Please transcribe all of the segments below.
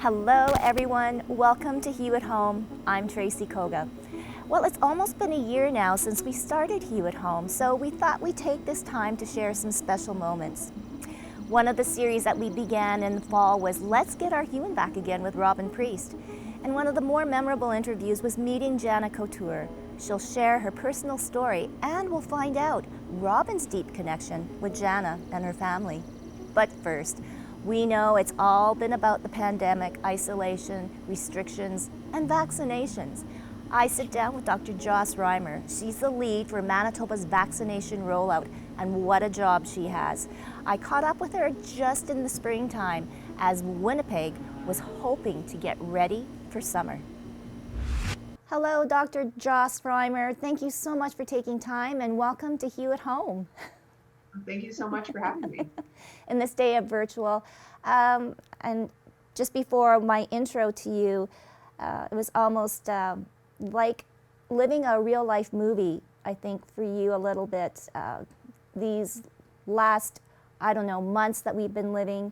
Hello everyone, welcome to Hue at Home. I'm Tracy Koga. Well, it's almost been a year now since we started Hue at Home, so we thought we'd take this time to share some special moments. One of the series that we began in the fall was Let's Get Our Hue-man Back Again with Robyn Priest. And one of the more memorable interviews was meeting Jana Couture. She'll share her personal story and we'll find out Robyn's deep connection with Jana and her family. But first, we know it's all been about the pandemic, isolation, restrictions, and vaccinations. I sit down with Dr. Joss Reimer. She's the lead for Manitoba's vaccination rollout, and what a job she has. I caught up with her just in the springtime as Winnipeg was hoping to get ready for summer. Hello, Dr. Joss Reimer. Thank you so much for taking time, and welcome to Hue at Home. Thank you so much for having me. In this day of virtual. And just before my intro to you, it was almost like living a real life movie, I think, for you a little bit. These last, I don't know, months that we've been living,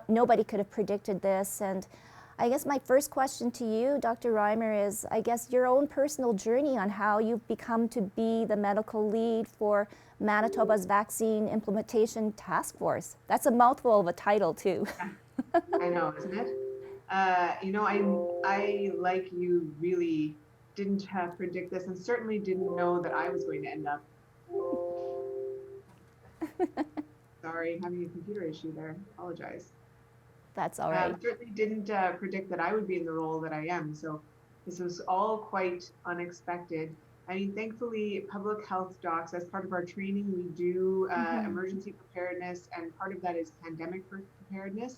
nobody could have predicted this. And I guess my first question to you, Dr. Reimer, is I guess your own personal journey on how you've become to be the medical lead for Manitoba's Vaccine Implementation Task Force. That's a mouthful of a title, too. I know, isn't it? I like you, really didn't predict this, and certainly didn't know that I was going to end up. Sorry, having a computer issue there. Apologize. That's all right. Certainly didn't predict that I would be in the role that I am. So this was all quite unexpected. I mean, thankfully, public health docs, as part of our training, we do emergency preparedness, and part of that is pandemic preparedness.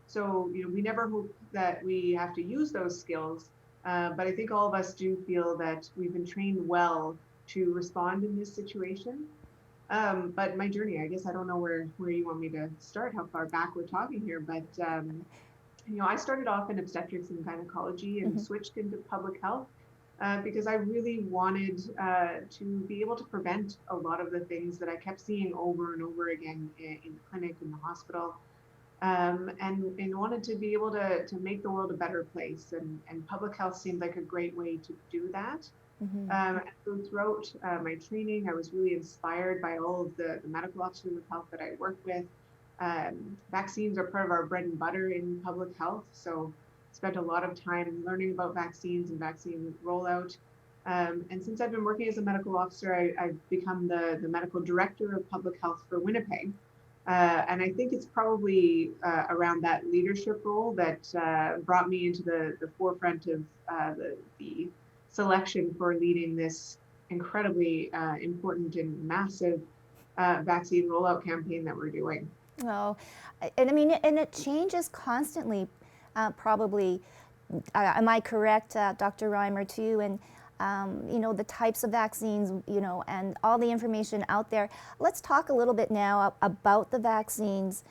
So, we never hope that we have to use those skills, but I think all of us do feel that we've been trained well to respond in this situation. But my journey, I guess I don't know where you want me to start, how far back we're talking here, but I started off in obstetrics and gynecology and switched into public health. Because I really wanted to be able to prevent a lot of the things that I kept seeing over and over again in the clinic, in the hospital, and wanted to be able to make the world a better place. And public health seemed like a great way to do that. So throughout my training, I was really inspired by all of the medical officers of health that I work with. Vaccines are part of our bread and butter in public health. So spent a lot of time learning about vaccines and vaccine rollout. And since I've been working as a medical officer, I've become the medical director of public health for Winnipeg. And I think it's probably around that leadership role that brought me into the forefront of the selection for leading this incredibly important and massive vaccine rollout campaign that we're doing. Oh, and I mean, and it changes constantly. Probably, am I correct, Dr. Reimer, too? And the types of vaccines, and all the information out there. Let's talk a little bit now about the vaccines,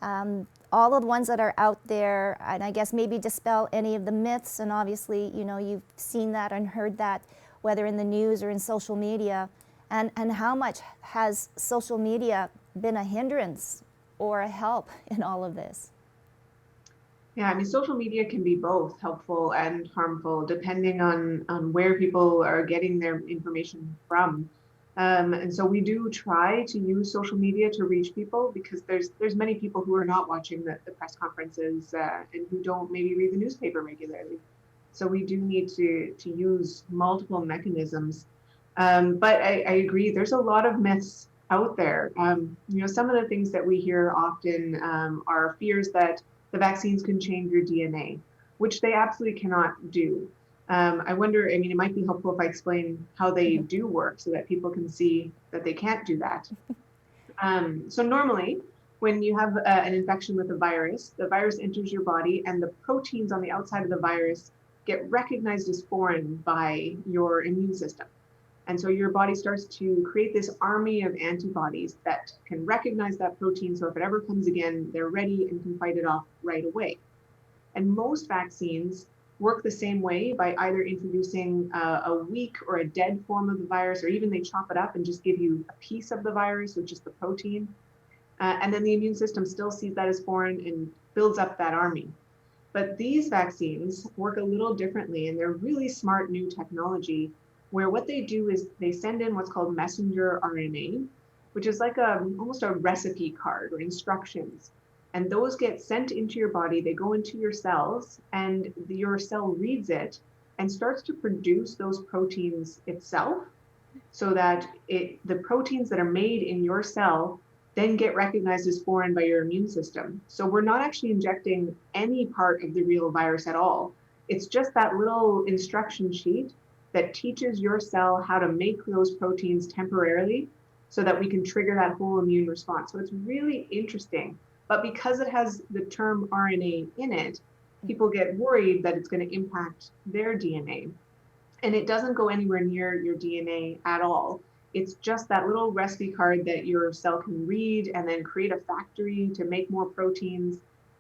all of the ones that are out there, and I guess maybe dispel any of the myths. And obviously, you've seen that and heard that, whether in the news or in social media. And how much has social media been a hindrance or a help in all of this? Yeah, I mean, social media can be both helpful and harmful depending on where people are getting their information from. And so we do try to use social media to reach people, because there's many people who are not watching the press conferences and who don't maybe read the newspaper regularly. So we do need to use multiple mechanisms. But I agree, there's a lot of myths out there. Some of the things that we hear often are fears that the vaccines can change your DNA, which they absolutely cannot do. I wonder, I mean, it might be helpful if I explain how they do work so that people can see that they can't do that. So normally, when you have an infection with a virus, the virus enters your body and the proteins on the outside of the virus get recognized as foreign by your immune system. And so your body starts to create this army of antibodies that can recognize that protein. So if it ever comes again, they're ready and can fight it off right away. And most vaccines work the same way by either introducing a weak or a dead form of the virus, or even they chop it up and just give you a piece of the virus, which is the protein. And then the immune system still sees that as foreign and builds up that army. But these vaccines work a little differently, and they're really smart new technology where what they do is they send in what's called messenger RNA, which is like almost a recipe card or instructions. And those get sent into your body, they go into your cells, and your cell reads it and starts to produce those proteins itself so that the proteins that are made in your cell then get recognized as foreign by your immune system. So we're not actually injecting any part of the real virus at all. It's just that little instruction sheet that teaches your cell how to make those proteins temporarily so that we can trigger that whole immune response. So it's really interesting. But because it has the term RNA in it, people get worried that it's going to impact their DNA. And it doesn't go anywhere near your DNA at all. It's just that little recipe card that your cell can read and then create a factory to make more proteins.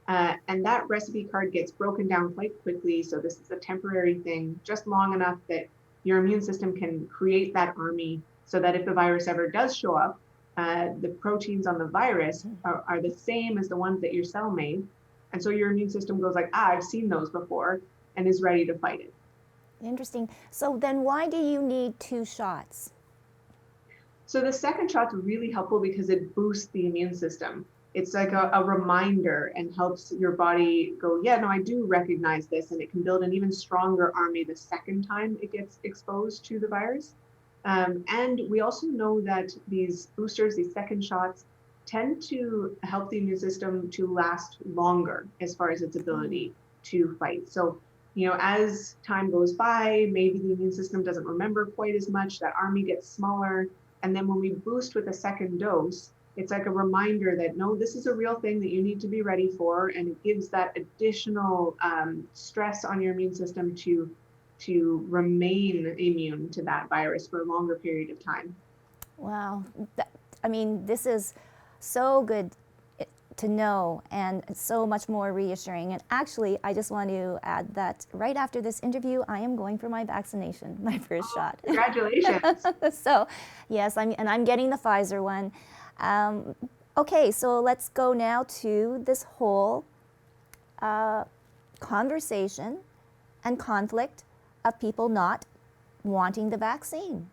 And that recipe card gets broken down quite quickly. So this is a temporary thing, just long enough that your immune system can create that army so that if the virus ever does show up, the proteins on the virus are the same as the ones that your cell made. And so your immune system goes like, I've seen those before, and is ready to fight it. Interesting. So then why do you need 2 shots? So the second shot's really helpful because it boosts the immune system. It's like a reminder and helps your body go, yeah, no, I do recognize this. And it can build an even stronger army the second time it gets exposed to the virus. And we also know that these boosters, these second shots, tend to help the immune system to last longer as far as its ability to fight. So as time goes by, maybe the immune system doesn't remember quite as much, that army gets smaller. And then when we boost with a second dose, it's like a reminder that, no, this is a real thing that you need to be ready for. And it gives that additional stress on your immune system to remain immune to that virus for a longer period of time. Wow. This is so good to know and so much more reassuring. And actually, I just want to add that right after this interview, I am going for my vaccination, my first shot. Congratulations. So, yes, I'm getting the Pfizer one. Okay, so let's go now to this whole conversation and conflict of people not wanting the vaccine.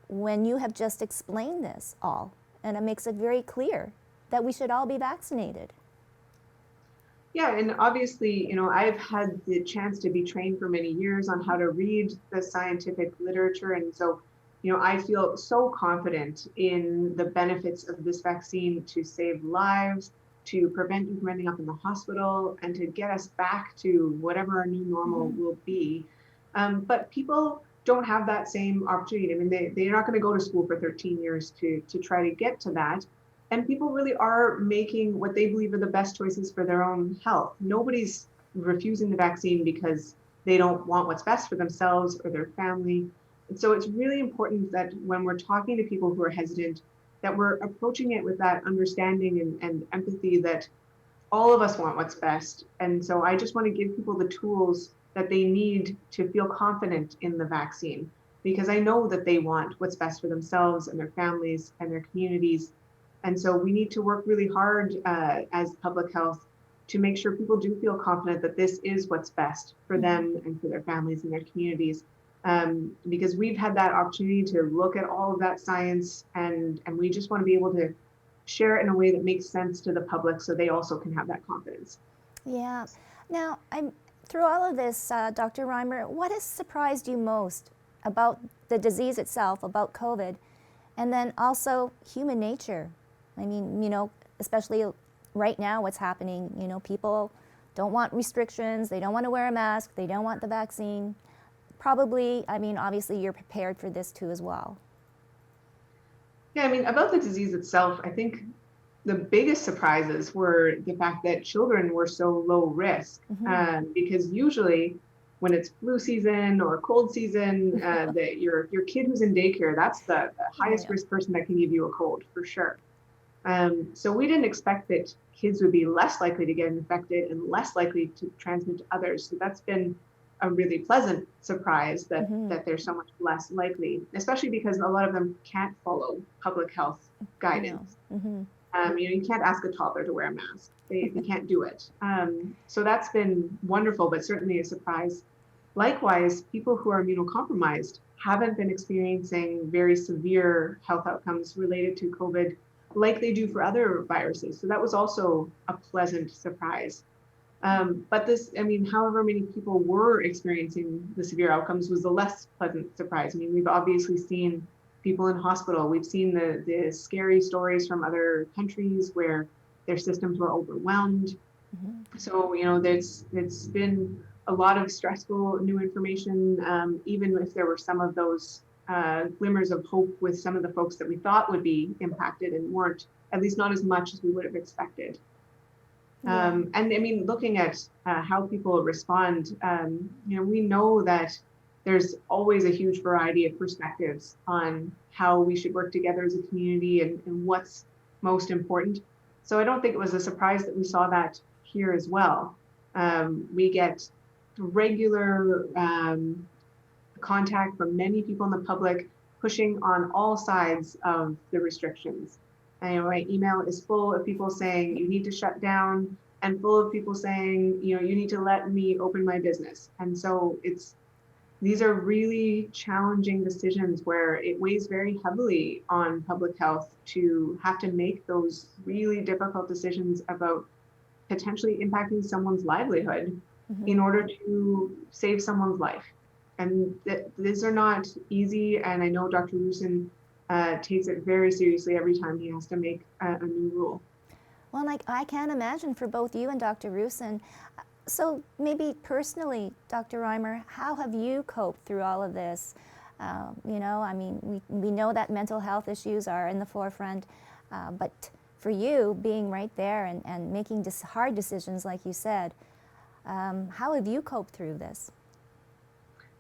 When you have just explained this all, and it makes it very clear that we should all be vaccinated. Yeah, and obviously, I've had the chance to be trained for many years on how to read the scientific literature. And so, I feel so confident in the benefits of this vaccine to save lives, to prevent you from ending up in the hospital, and to get us back to whatever our new normal will be. But people don't have that same opportunity. I mean, they're not going to go to school for 13 years to try to get to that. And people really are making what they believe are the best choices for their own health. Nobody's refusing the vaccine because they don't want what's best for themselves or their family. And so it's really important that when we're talking to people who are hesitant, that we're approaching it with that understanding and empathy that all of us want what's best. And so I just want to give people the tools that they need to feel confident in the vaccine, because I know that they want what's best for themselves and their families and their communities. And so we need to work really hard as public health to make sure people do feel confident that this is what's best for them and for their families and their communities. Because we've had that opportunity to look at all of that science, and we just want to be able to share it in a way that makes sense to the public so they also can have that confidence. Yeah. Now, through all of this, Dr. Reimer, what has surprised you most about the disease itself, about COVID, and then also human nature? I mean, especially right now what's happening, people don't want restrictions, they don't want to wear a mask, they don't want the vaccine. Probably, obviously you're prepared for this too as well. Yeah, about the disease itself, I think the biggest surprises were the fact that children were so low risk, because usually when it's flu season or cold season, that your kid who's in daycare, that's the highest risk person that can give you a cold for sure. So we didn't expect that kids would be less likely to get infected and less likely to transmit to others. So that's been a really pleasant surprise that they're so much less likely, especially because a lot of them can't follow public health guidance. You can't ask a toddler to wear a mask. They can't do it. So that's been wonderful, but certainly a surprise. Likewise, people who are immunocompromised haven't been experiencing very severe health outcomes related to COVID like they do for other viruses. So that was also a pleasant surprise. But this, however many people were experiencing the severe outcomes was the less pleasant surprise. We've obviously seen people in hospital. We've seen the scary stories from other countries where their systems were overwhelmed. So, it's been a lot of stressful new information, even if there were some of those glimmers of hope with some of the folks that we thought would be impacted and weren't, at least not as much as we would have expected. Yeah. Looking at how people respond, we know that there's always a huge variety of perspectives on how we should work together as a community and what's most important. So I don't think it was a surprise that we saw that here as well. We get regular contact from many people in the public pushing on all sides of the restrictions. My email is full of people saying you need to shut down, and full of people saying, you need to let me open my business. And so these are really challenging decisions where it weighs very heavily on public health to have to make those really difficult decisions about potentially impacting someone's livelihood in order to save someone's life. And these are not easy. And I know Dr. Rusin takes it very seriously every time he has to make a new rule. Well, I can't imagine for both you and Dr. Rusin. So maybe personally, Dr. Reimer, how have you coped through all of this? We know that mental health issues are in the forefront, but for you, being right there and making hard decisions, like you said, how have you coped through this?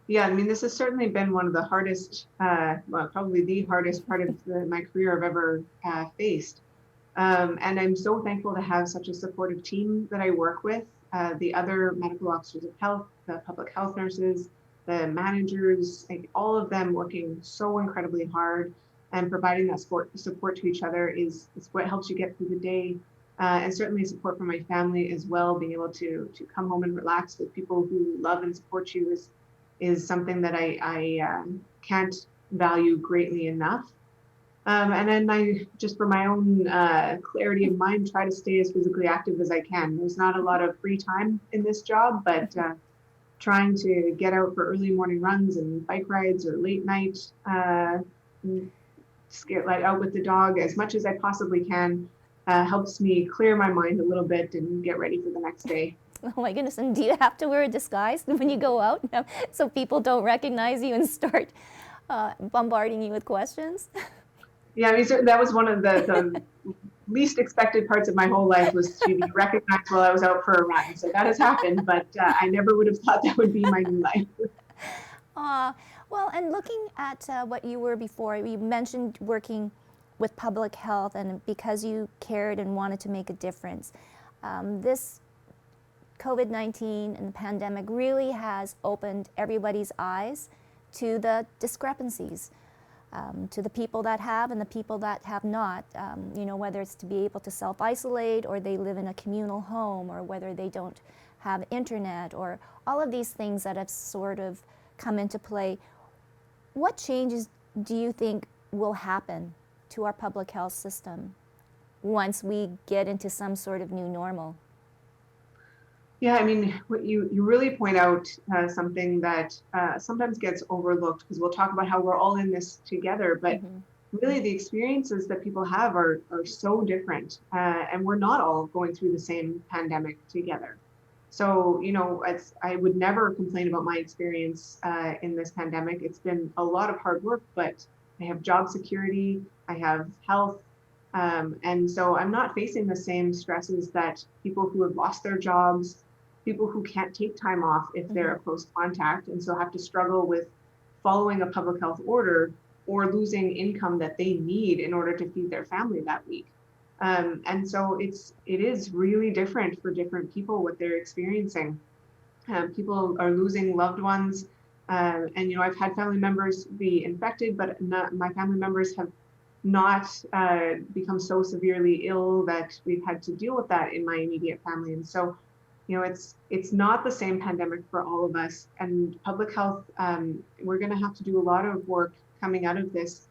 Yeah, this has certainly been one of the hardest, probably the hardest part of my career I've ever faced. And I'm so thankful to have such a supportive team that I work with, the other medical officers of health, the public health nurses, the managers, all of them working so incredibly hard and providing that support to each other is what helps you get through the day. And certainly support from my family as well, being able to come home and relax with people who love and support you is something that I can't value greatly enough. And then I just, for my own clarity of mind, try to stay as physically active as I can. There's not a lot of free time in this job, but trying to get out for early morning runs and bike rides or late night, just get out with the dog as much as I possibly can, helps me clear my mind a little bit and get ready for the next day. Oh my goodness, and do you have to wear a disguise when you go out so people don't recognize you and start bombarding you with questions? Yeah, that was one of the least expected parts of my whole life, was to be recognized while I was out for a run. So that has happened, but I never would have thought that would be my new life. Well, and looking at what you were before, you mentioned working with public health, and because you cared and wanted to make a difference. This COVID-19 and the pandemic really has opened everybody's eyes to the discrepancies, to the people that have and the people that have not, whether it's to be able to self-isolate, or they live in a communal home, or whether they don't have internet, or all of these things that have sort of come into play. What changes do you think will happen to our public health system once we get into some sort of new normal? Yeah, what you really point out something that sometimes gets overlooked, because we'll talk about how we're all in this together, but really the experiences that people have are so different, and we're not all going through the same pandemic together. So, I would never complain about my experience in this pandemic. It's been a lot of hard work, but I have job security, I have health, and so I'm not facing the same stresses that people who have lost their jobs, people who can't take time off if they're a close contact, and so have to struggle with following a public health order or losing income that they need in order to feed their family that week. And so it is really different for different people what they're experiencing. People are losing loved ones, and I've had family members be infected, but my family members have not become so severely ill that we've had to deal with that in my immediate family. And so, it's not the same pandemic for all of us. And public health, we're going to have to do a lot of work coming out of this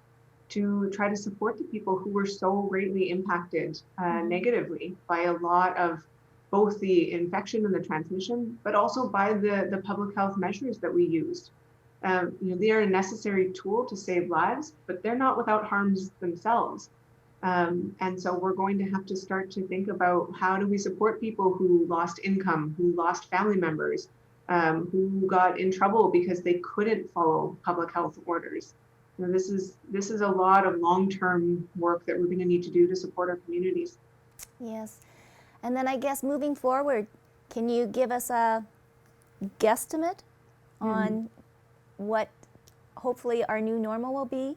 to try to support the people who were so greatly impacted negatively by a lot of both the infection and the transmission, but also by the public health measures that we used. They are a necessary tool to save lives, but they're not without harms themselves. And so we're going to have to start to think about how do we support people who lost income, who lost family members, who got in trouble because they couldn't follow public health orders. This is a lot of long-term work that we're going to need to do to support our communities. Yes. And then I guess moving forward, can you give us a guesstimate on what hopefully our new normal will be?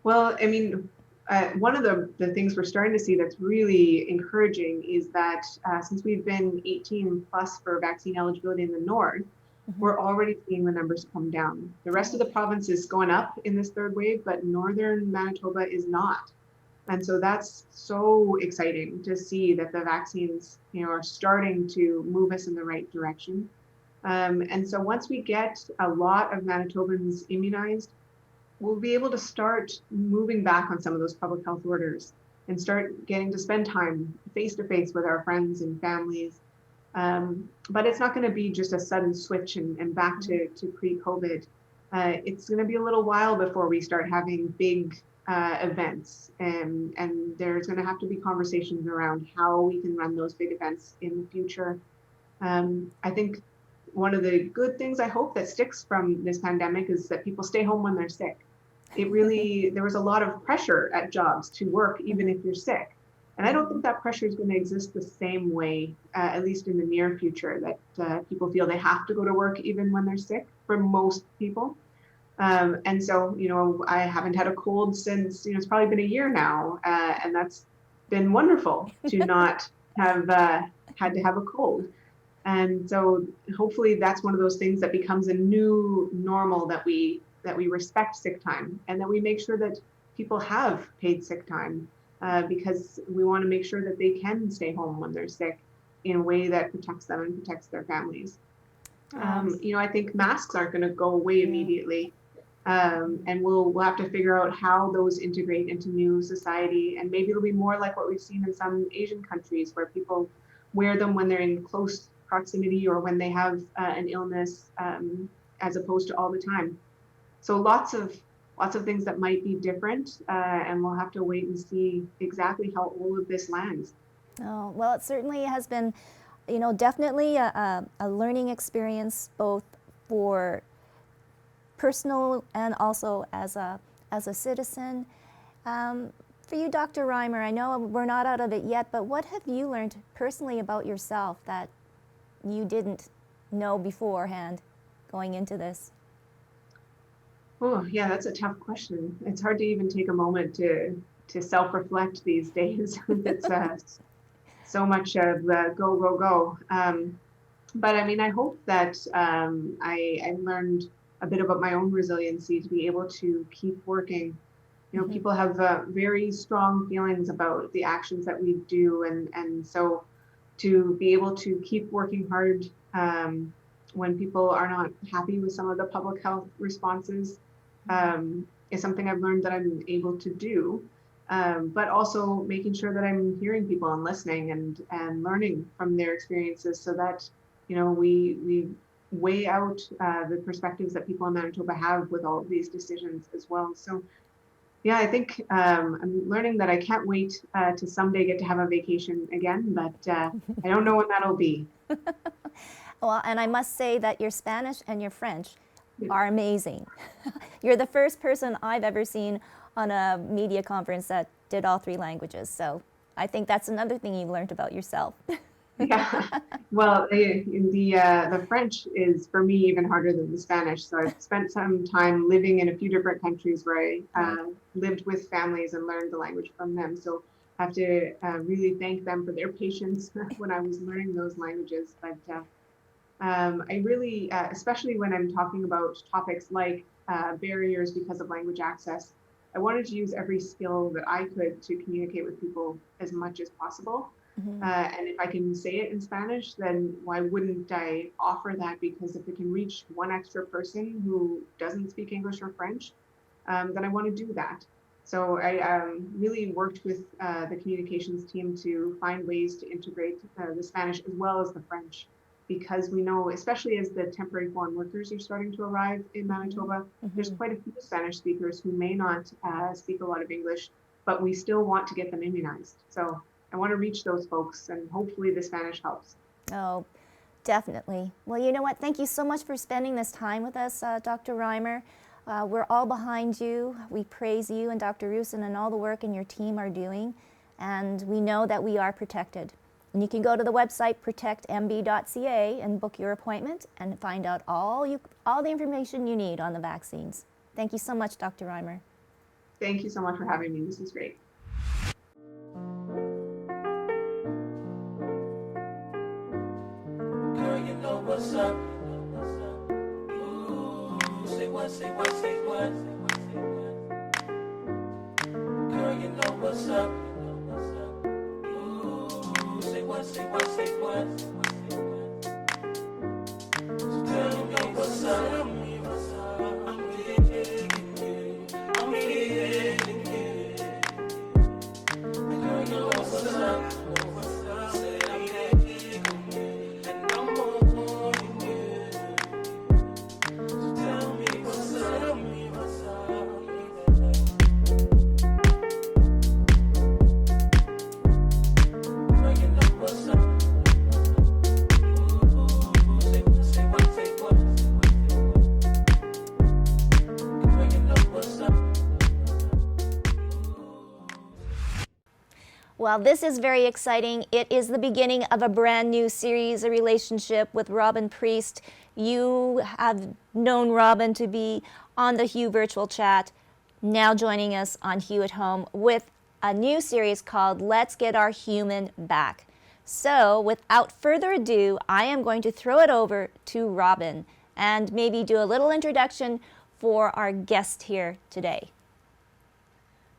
Well, I mean, one of the things we're starting to see that's really encouraging is that since we've been 18 plus for vaccine eligibility in the north, we're already seeing the numbers come down. The rest of the province is going up in this third wave, but northern Manitoba is not. And so that's so exciting to see that the vaccines, are starting to move us in the right direction. And so once we get a lot of Manitobans immunized, we'll be able to start moving back on some of those public health orders and start getting to spend time face to face with our friends and families. But it's not going to be just a sudden switch and back to pre-COVID. It's going to be a little while before we start having big events, and there's going to have to be conversations around how we can run those big events in the future. I think one of the good things I hope that sticks from this pandemic is that people stay home when they're sick. There was a lot of pressure at jobs to work even if you're sick. And I don't think that pressure is going to exist the same way, at least in the near future, that people feel they have to go to work even when they're sick for most people. And so, I haven't had a cold since, it's probably been a year now. And that's been wonderful to not have had to have a cold. And so hopefully that's one of those things that becomes a new normal, that we respect sick time and that we make sure that people have paid sick time, because we want to make sure that they can stay home when they're sick in a way that protects them and protects their families. I think masks aren't going to go away immediately. And we'll have to figure out how those integrate into new society. And maybe it'll be more like what we've seen in some Asian countries, where people wear them when they're in close proximity or when they have an illness, as opposed to all the time. So lots of things that might be different, and we'll have to wait and see exactly how all of this lands. Oh, well, it certainly has been, definitely a learning experience, both for personal and also as a citizen. For you, Dr. Reimer, I know we're not out of it yet, but what have you learned personally about yourself that you didn't know beforehand going into this? Oh, yeah, that's a tough question. It's hard to even take a moment to self-reflect these days. It's so much of go, go, go. But I mean, I hope that I learned a bit about my own resiliency to be able to keep working. People have very strong feelings about the actions that we do, and so to be able to keep working hard when people are not happy with some of the public health responses is something I've learned that I'm able to do. But also making sure that I'm hearing people and listening and learning from their experiences, so that we weigh out the perspectives that people in Manitoba have with all of these decisions as well. So yeah, I think I'm learning that I can't wait to someday get to have a vacation again, but I don't know when that'll be. Well, and I must say that your Spanish and your French are amazing. You're the first person I've ever seen on a media conference that did all three languages. So I think that's another thing you learned about yourself. Yeah, well, the French is for me even harder than the Spanish. So I've spent some time living in a few different countries where I lived with families and learned the language from them. So I have to really thank them for their patience when I was learning those languages. But I really, especially when I'm talking about topics like barriers because of language access, I wanted to use every skill that I could to communicate with people as much as possible. And if I can say it in Spanish, then why wouldn't I offer that? Because if it can reach one extra person who doesn't speak English or French, then I want to do that. So I really worked with the communications team to find ways to integrate the Spanish as well as the French, because we know, especially as the temporary foreign workers are starting to arrive in Manitoba, there's quite a few Spanish speakers who may not speak a lot of English, but we still want to get them immunized. So I want to reach those folks, and hopefully the Spanish helps. Oh, definitely. Well, you know what? Thank you so much for spending this time with us, Dr. Reimer. We're all behind you. We praise you and Dr. Rusin and all the work and your team are doing, and we know that we are protected. And you can go to the website protectmb.ca and book your appointment and find out all the information you need on the vaccines. Thank you so much, Dr. Reimer. Thank you so much for having me. This is great. Girl, you know what's up. Ooh, say what, say what, say what. Girl, you know what's up. Ooh, say what, say what, say what. So tell me what's up. I'm begging you. I'm begging you. Girl, you know what's up. Say I'm begging you. And I'm wanting you. So tell me what's up. Tell me what's up. Girl, you know what's up. Ooh, say what, say what, say what. Girl, you know what's up. Well, this is very exciting. It is the beginning of a brand new series, a relationship with Robyn Priest. You have known Robyn to be on the Hue virtual chat, now joining us on Hue at Home with a new series called Let's Get Our Hue-man Back. So without further ado, I am going to throw it over to Robyn and maybe do a little introduction for our guest here today.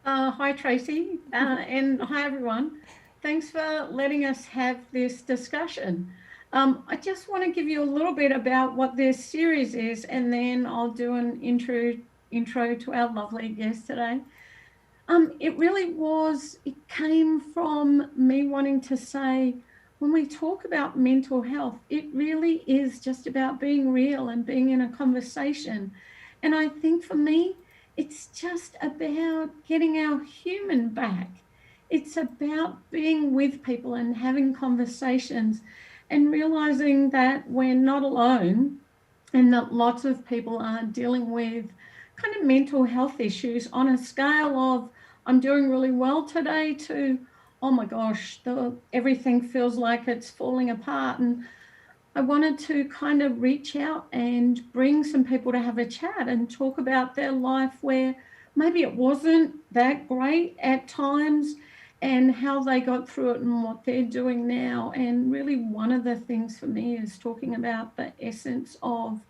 Hi, Tracy, and hi, everyone. Thanks for letting us have this discussion. I just want to give you a little bit about what this series is, and then I'll do an intro to our lovely guest today. It came from me wanting to say, when we talk about mental health, it really is just about being real and being in a conversation. And I think for me, it's just about getting our human back. It's about being with people and having conversations and realizing that we're not alone and that lots of people are dealing with kind of mental health issues on a scale of I'm doing really well today to, oh my gosh, everything feels like it's falling apart. And I wanted to kind of reach out and bring some people to have a chat and talk about their life where maybe it wasn't that great at times and how they got through it and what they're doing now. And really one of the things for me is talking about the essence of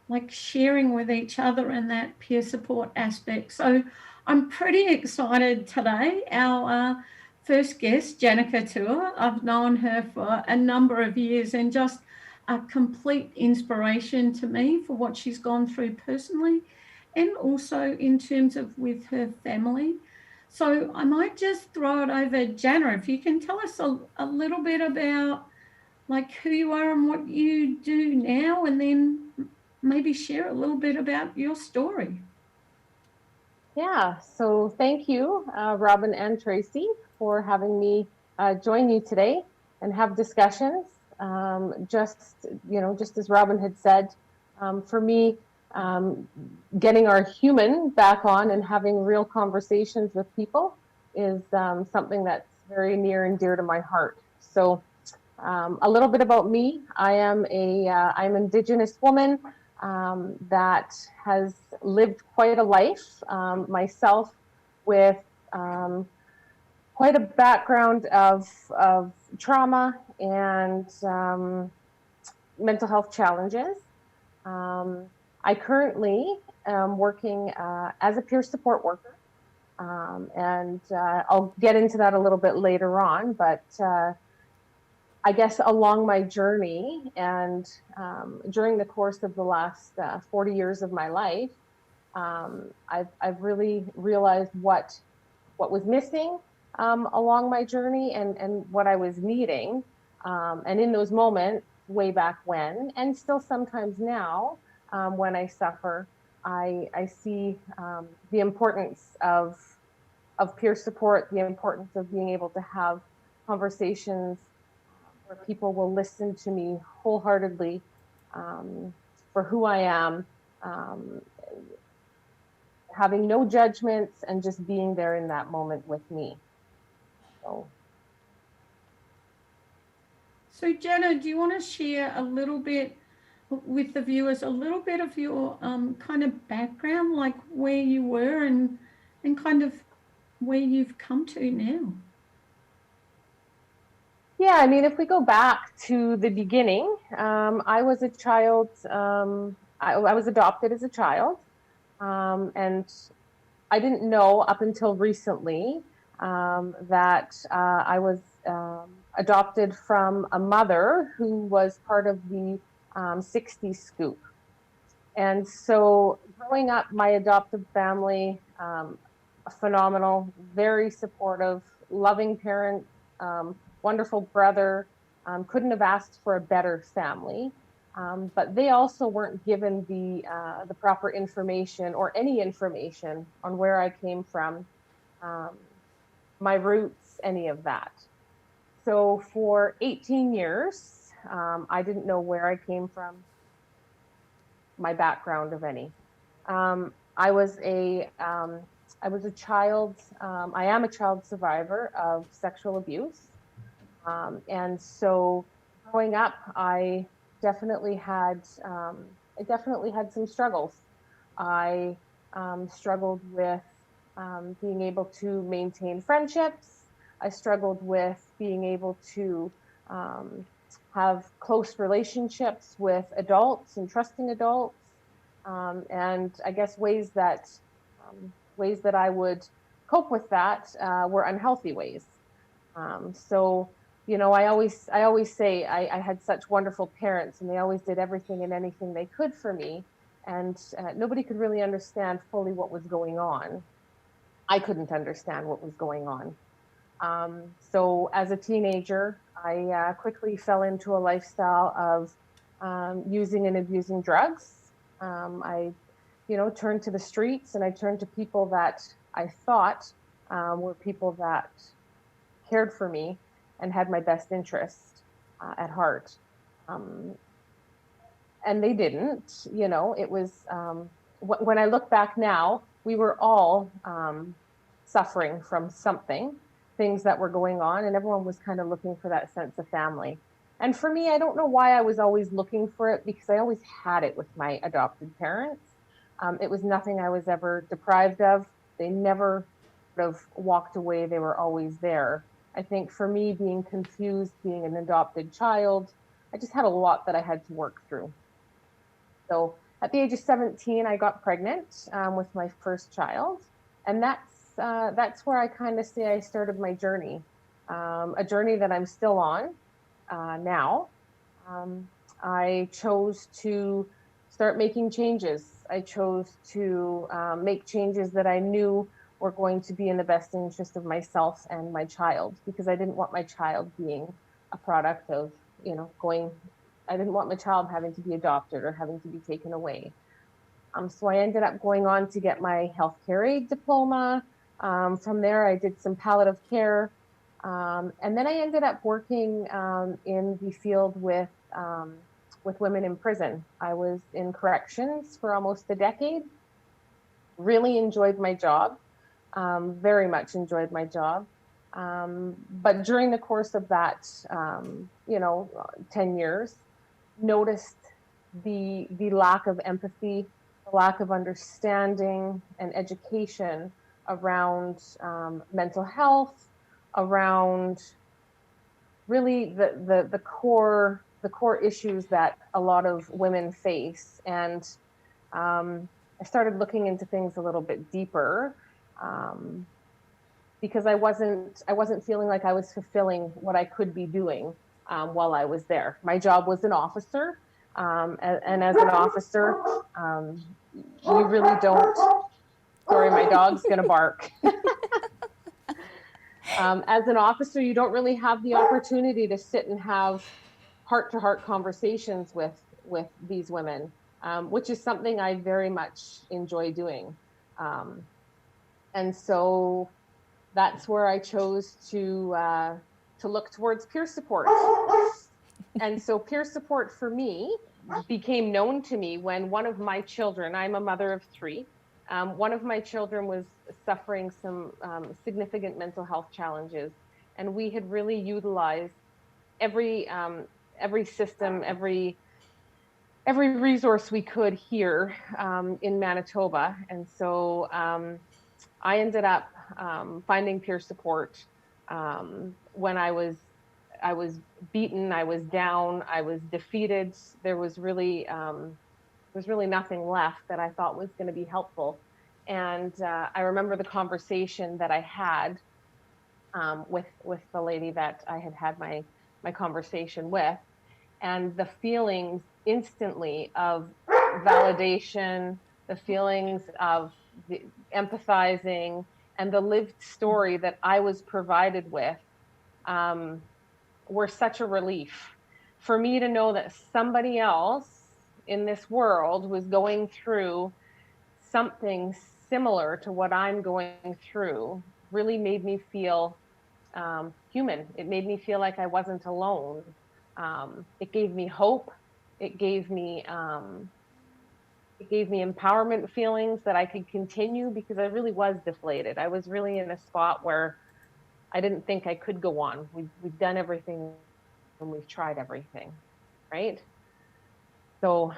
like sharing with each other and that peer support aspect. So I'm pretty excited today. Our first guest, Jana Couture, I've known her for a number of years and just a complete inspiration to me for what she's gone through personally and also in terms of with her family. So I might just throw it over, Jana, if you can tell us a little bit about like who you are and what you do now, and then maybe share a little bit about your story. Yeah, so thank you, Robyn and Tracy, for having me join you today and have discussions. Just as Robyn had said, for me, getting our human back on and having real conversations with people is something that's very near and dear to my heart. So a little bit about me. I'm an Indigenous woman that has lived quite a life myself with quite a background of trauma and mental health challenges. I currently am working as a peer support worker And I'll get into that a little bit later on, but I guess along my journey and during the course of the last 40 years of my life, I've really realized what was missing along my journey and what I was needing. And in those moments, way back when, and still sometimes now, when I suffer, I see the importance of peer support, the importance of being able to have conversations where people will listen to me wholeheartedly for who I am, um, having no judgments and just being there in that moment with me. So, So, Jana, do you want to share a little bit with the viewers, a little bit of your kind of background, like where you were and kind of where you've come to now? yeah, I mean, if we go back to the beginning, I was a child, I was adopted as a child, and I didn't know up until recently that I was adopted from a mother who was part of the 60s scoop. And so growing up, my adoptive family, phenomenal, very supportive, loving parents, wonderful brother, couldn't have asked for a better family. But they also weren't given the proper information or any information on where I came from, um, my roots, any of that. So for 18 years, I didn't know where I came from, my background of any. I was a child. I am a child survivor of sexual abuse, and so growing up, definitely had I definitely had some struggles. I struggled with being able to maintain friendships. I struggled with being able to um, have close relationships with adults and trusting adults, and I guess ways that I would cope with that were unhealthy ways. So, you know, I always say I had such wonderful parents, and they always did everything and anything they could for me, and nobody could really understand fully what was going on. I couldn't understand what was going on. So, as a teenager, I quickly fell into a lifestyle of using and abusing drugs. I, you know, turned to the streets, and I turned to people that I thought were people that cared for me and had my best interest at heart. Um, and they didn't, you know, it was, when I look back now, we were all suffering from something, things that were going on, and everyone was kind of looking for that sense of family. And for me, I don't know why I was always looking for it, because I always had it with my adopted parents. It was nothing I was ever deprived of. They never sort of walked away, they were always there. I think for me, being confused, being an adopted child, I just had a lot that I had to work through. So at the age of 17, I got pregnant with my first child, and that's where I kind of say I started my journey, a journey that I'm still on now. Um, I chose to start making changes. I chose to make changes that I knew were going to be in the best interest of myself and my child, because I didn't want my child being a product of, you know, I didn't want my child having to be adopted or having to be taken away. So I ended up going on to get my healthcare aid diploma. From there, I did some palliative care. And then I ended up working in the field with women in prison. I was in corrections for almost a decade. Really enjoyed my job, very much enjoyed my job. But during the course of that, you know, 10 years, noticed the lack of empathy, the lack of understanding and education around mental health, around really the core issues that a lot of women face. And I started looking into things a little bit deeper, because I wasn't feeling like I was fulfilling what I could be doing while I was there. My job was an officer, and as an officer, you really don't. Sorry, my dog's gonna bark. As an officer, you don't really have the opportunity to sit and have heart-to-heart conversations with these women, which is something I very much enjoy doing. And so that's where I chose to look towards peer support. And so peer support for me became known to me when one of my children, I'm a mother of three, one of my children was suffering some significant mental health challenges. And we had really utilized every system, every resource we could here in Manitoba. And so I ended up finding peer support when I was beaten, I was down, I was defeated. There was really nothing left that I thought was going to be helpful. And I remember the conversation that I had with the lady that I had my conversation with, and the feelings instantly of validation, the feelings of empathizing, and the lived story that I was provided with were such a relief for me to know that somebody else in this world was going through something similar to what I'm going through. Really made me feel human. It made me feel like I wasn't alone. It gave me hope. It gave me empowerment feelings that I could continue, because I really was deflated. I was really in a spot where I didn't think I could go on. We've done everything and we've tried everything, right? So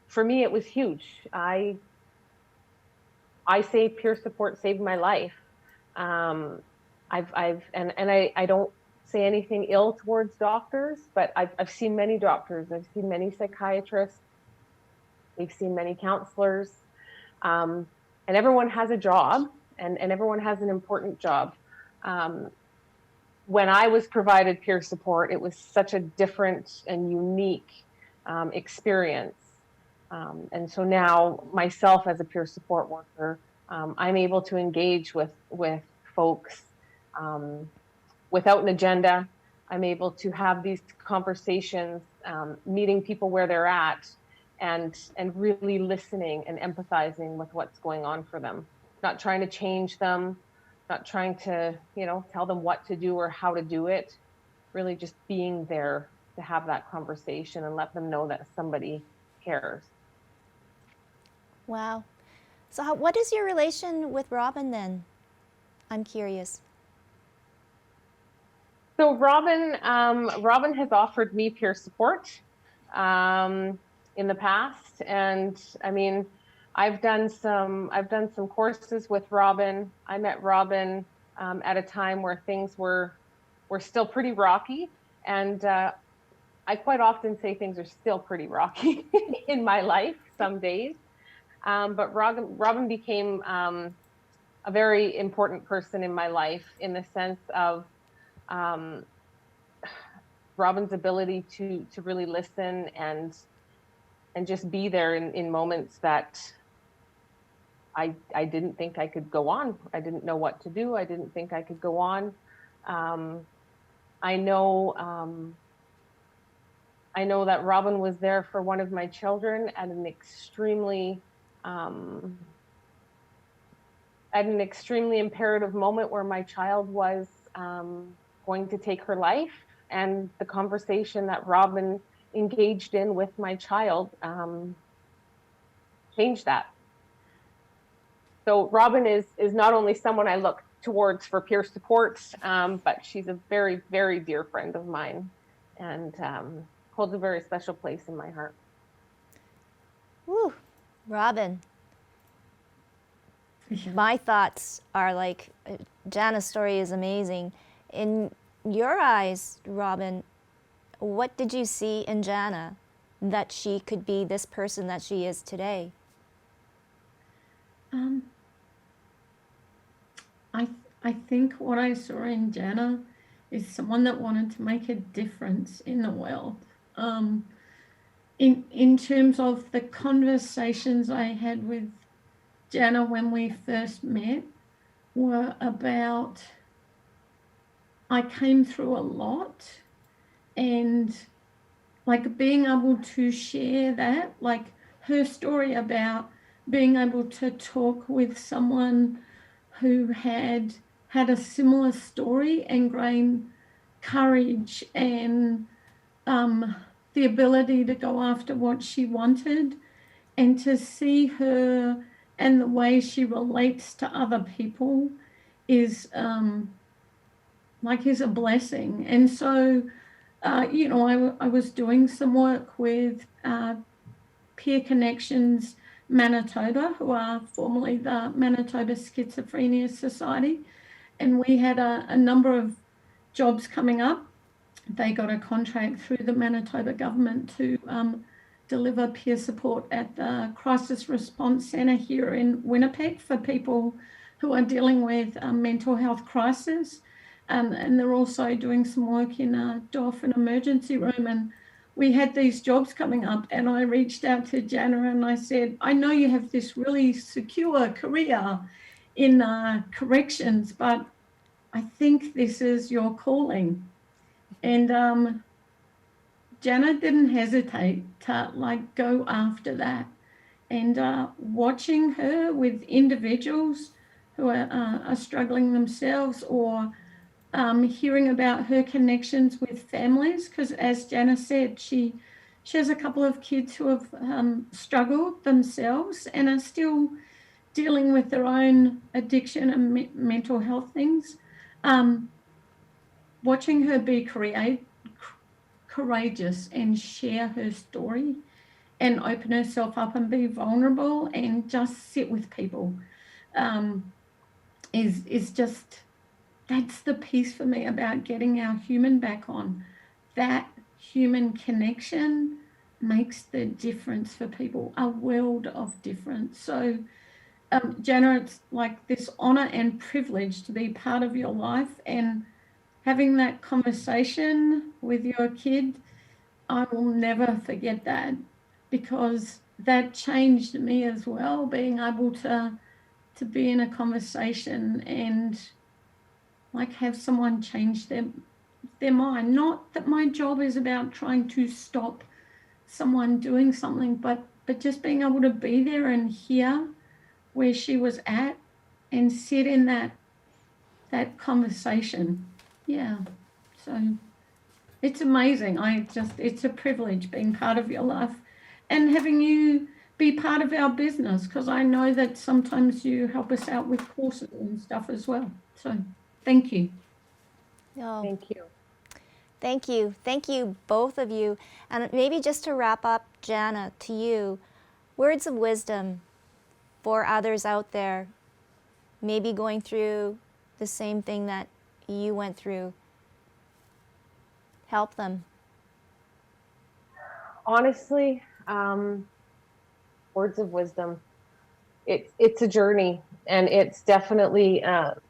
for me, it was huge. I say peer support saved my life. I don't say anything ill towards doctors, but I've seen many doctors. I've seen many psychiatrists. We've seen many counselors, and everyone has a job, and everyone has an important job. When I was provided peer support, it was such a different and unique experience. And so now, myself as a peer support worker, I'm able to engage with folks without an agenda. I'm able to have these conversations, meeting people where they're at, and really listening and empathizing with what's going on for them. Not trying to change them, not trying to, tell them what to do or how to do it. Really just being there to have that conversation and let them know that somebody cares. Wow. So what is your relation with Robyn then? I'm curious. So Robyn has offered me peer support in the past, and I mean, I've done some courses with Robyn. I met Robyn at a time where things were still pretty rocky, and I quite often say things are still pretty rocky in my life some days. But Robyn became a very important person in my life, in the sense of Robyn's ability to really listen and just be there in moments that I didn't think I could go on. I didn't know what to do. I didn't think I could go on. I know that Robyn was there for one of my children at an extremely imperative moment where my child was going to take her life, and the conversation that Robyn engaged in with my child changed that. So Robyn is not only someone I look towards for peer support, but she's a very, very dear friend of mine, and holds a very special place in my heart. Woo, Robyn. My thoughts are like, Jana's story is amazing. In your eyes, Robyn, what did you see in Jana that she could be this person that she is today? I think what I saw in Jana is someone that wanted to make a difference in the world. Um, in terms of the conversations I had with Jana when we first met were about, I came through a lot, and like being able to share that, like her story about being able to talk with someone who had had a similar story and gain courage and um, the ability to go after what she wanted, and to see her and the way she relates to other people is like is a blessing. And so you know, I was doing some work with Peer Connections Manitoba, who are formerly the Manitoba Schizophrenia Society, and we had a number of jobs coming up. They got a contract through the Manitoba government to deliver peer support at the Crisis Response Centre here in Winnipeg for people who are dealing with a mental health crisis. And they're also doing some work in a Dauphin emergency room. And we had these jobs coming up, and I reached out to Jana and I said, I know you have this really secure career in corrections, but I think this is your calling. And Jana didn't hesitate to like go after that. And watching her with individuals who are struggling themselves, or hearing about her connections with families, because as Jana said, she has a couple of kids who have struggled themselves and are still dealing with their own addiction and mental health things. Watching her be courageous and share her story and open herself up and be vulnerable and just sit with people is just, that's the piece for me about getting our human back on. That human connection makes the difference for people, a world of difference. So Jana, it's like this honor and privilege to be part of your life, and having that conversation with your kid, I will never forget that, because that changed me as well, being able to be in a conversation and like have someone change their mind. Not that my job is about trying to stop someone doing something, but just being able to be there and hear where she was at and sit in that conversation. Yeah. So it's amazing. It's a privilege being part of your life and having you be part of our business, because I know that sometimes you help us out with courses and stuff as well. So thank you. Oh, Thank you. thank you. Thank you, both of you. And maybe just to wrap up, Jana, to you, words of wisdom for others out there, maybe going through the same thing that you went through. Help them. Honestly, words of wisdom. It's a journey, and it's definitely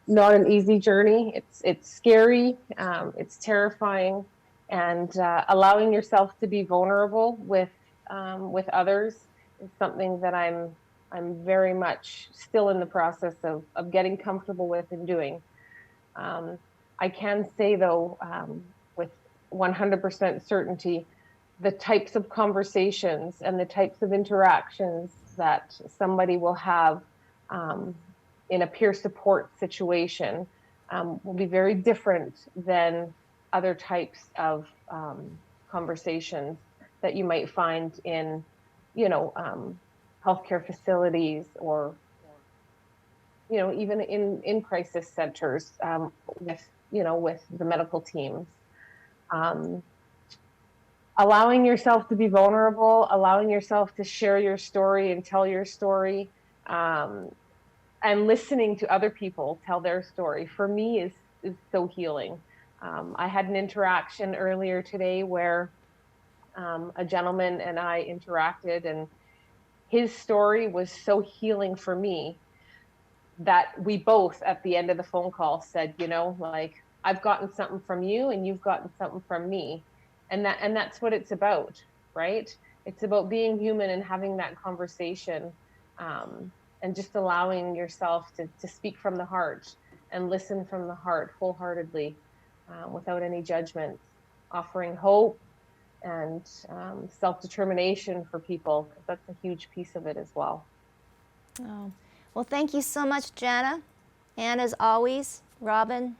not an easy journey. It's scary, it's terrifying, and allowing yourself to be vulnerable with others is something that I'm very much still in the process of getting comfortable with and doing. I can say though, with 100% certainty, the types of conversations and the types of interactions that somebody will have in a peer support situation will be very different than other types of conversations that you might find in, you know, healthcare facilities, or you know, even in crisis centers with, you know, with the medical teams. Allowing yourself to be vulnerable, allowing yourself to share your story and tell your story, and listening to other people tell their story, for me is so healing. I had an interaction earlier today where a gentleman and I interacted, and his story was so healing for me that we both at the end of the phone call said, you know, like, I've gotten something from you and you've gotten something from me. And that's what it's about, right? It's about being human and having that conversation, and just allowing yourself to speak from the heart and listen from the heart wholeheartedly, without any judgment, offering hope and self-determination for people, because that's a huge piece of it as well. Oh. Well, thank you so much, Jana. And as always, Robyn,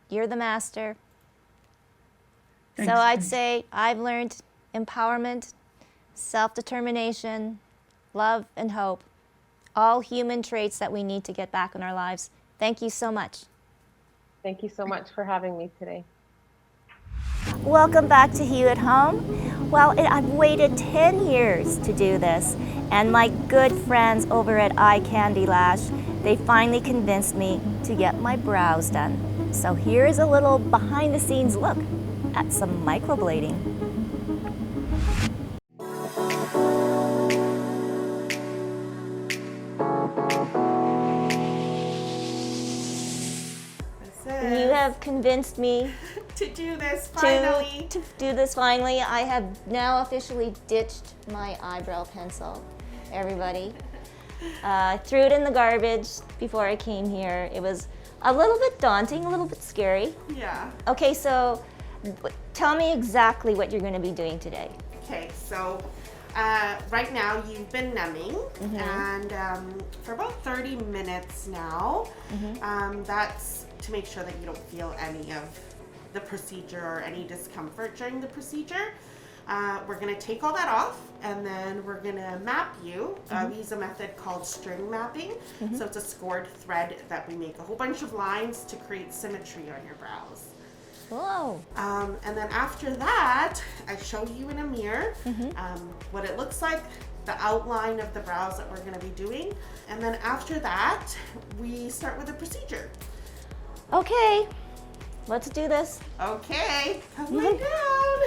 you're the master. Thanks, So I'd Tracy. say I've learned empowerment, self-determination, love, and hope. All human traits that we need to get back in our lives. Thank you so much. Thank you so much for having me today. Welcome back to Hue at Home. Well, I've waited 10 years to do this, and my good friends over at Eye Candy Lash, they finally convinced me to get my brows done. So here's a little behind-the-scenes look at some microblading. You have convinced me to do this finally. to do this finally. I have now officially ditched my eyebrow pencil, everybody. Threw it in the garbage before I came here. It was a little bit daunting, a little bit scary. Yeah. Okay, so tell me exactly what you're going to be doing today. Okay, so right now you've been numbing, and for about 30 minutes now. That's to make sure that you don't feel any of the procedure or any discomfort during the procedure. We're going to take all that off, and then we're going to map you. We use a method called string mapping. So it's a scored thread that we make a whole bunch of lines to create symmetry on your brows. Whoa. And then after that, I show you in a mirror what it looks like, the outline of the brows that we're going to be doing. And then after that, we start with the procedure. Okay, let's do this. Okay, come lay down.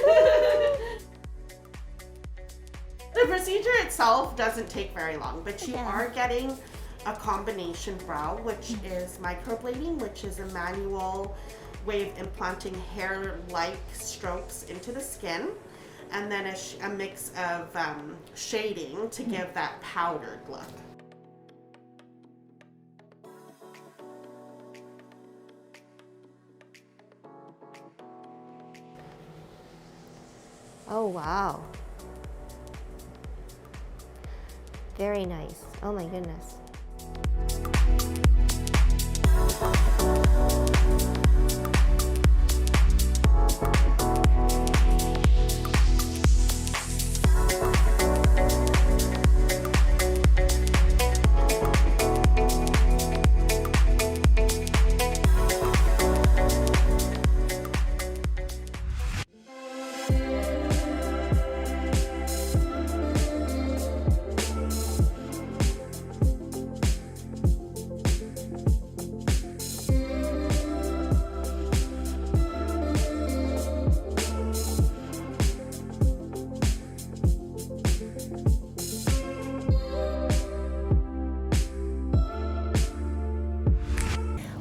The procedure itself doesn't take very long, but you are getting a combination brow, which is microblading, which is a manual way of implanting hair-like strokes into the skin, and then a mix of shading to give that powdered look. Oh, wow. Very nice. Oh my goodness.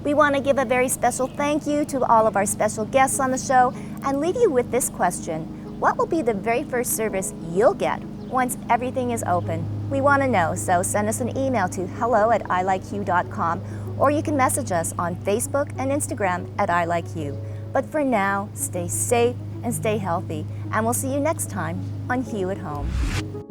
We want to give a very special thank you to all of our special guests on the show and leave you with this question. What will be the very first service you'll get once everything is open? We want to know, so send us an email to hello@ilikehue.com, or you can message us on Facebook and Instagram at ilikehue. But for now, stay safe and stay healthy, and we'll see you next time on Hue at Home.